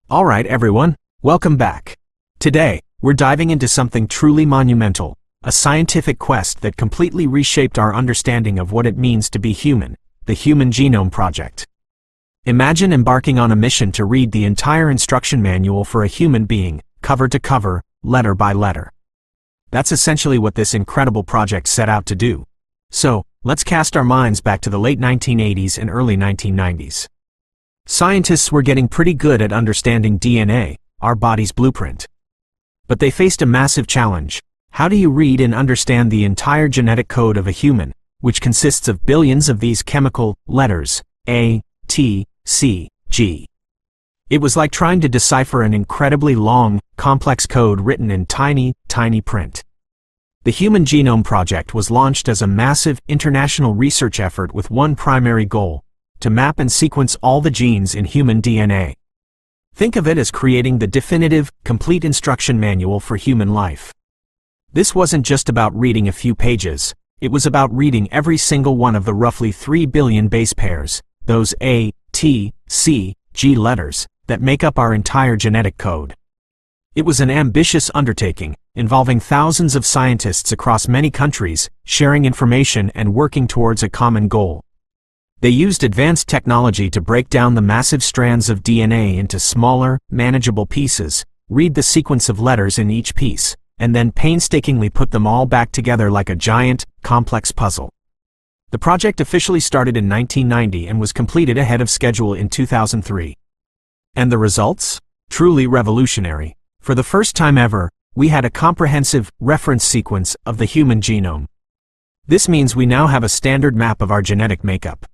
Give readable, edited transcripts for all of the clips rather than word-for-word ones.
Alright everyone, welcome back. Today, we're diving into something truly monumental, a scientific quest that completely reshaped our understanding of what it means to be human, the Human Genome Project. Imagine embarking on a mission to read the entire instruction manual for a human being, cover to cover, letter by letter. That's essentially what this incredible project set out to do. So, let's cast our minds back to the late 1980s and early 1990s. Scientists were getting pretty good at understanding DNA, our body's blueprint. But they faced a massive challenge. How do you read and understand the entire genetic code of a human, which consists of billions of these chemical letters, A, T, C, G? It was like trying to decipher an incredibly long, complex code written in tiny, tiny print. The Human Genome Project was launched as a massive, international research effort with one primary goal: to map and sequence all the genes in human DNA. Think of it as creating the definitive, complete instruction manual for human life. This wasn't just about reading a few pages, it was about reading every single one of the roughly 3 billion base pairs, those A, T, C, G letters, that make up our entire genetic code. It was an ambitious undertaking, involving thousands of scientists across many countries, sharing information and working towards a common goal. They used advanced technology to break down the massive strands of DNA into smaller, manageable pieces, read the sequence of letters in each piece, and then painstakingly put them all back together like a giant, complex puzzle. The project officially started in 1990 and was completed ahead of schedule in 2003. And the results? Truly revolutionary. For the first time ever, we had a comprehensive reference sequence of the human genome. This means we now have a standard map of our genetic makeup.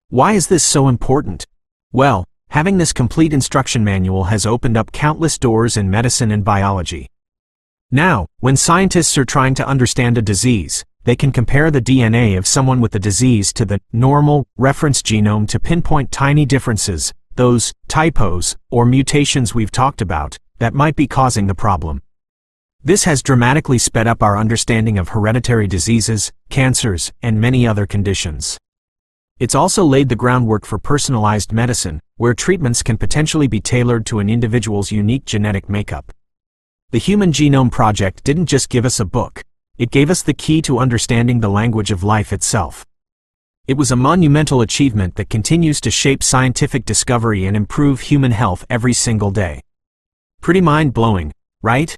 Why is this so important? Well, having this complete instruction manual has opened up countless doors in medicine and biology. Now, when scientists are trying to understand a disease, they can compare the DNA of someone with the disease to the normal reference genome to pinpoint tiny differences, those typos or mutations we've talked about, that might be causing the problem. This has dramatically sped up our understanding of hereditary diseases, cancers, and many other conditions. It's also laid the groundwork for personalized medicine, where treatments can potentially be tailored to an individual's unique genetic makeup. The Human Genome Project didn't just give us a book, it gave us the key to understanding the language of life itself. It was a monumental achievement that continues to shape scientific discovery and improve human health every single day. Pretty mind-blowing, right?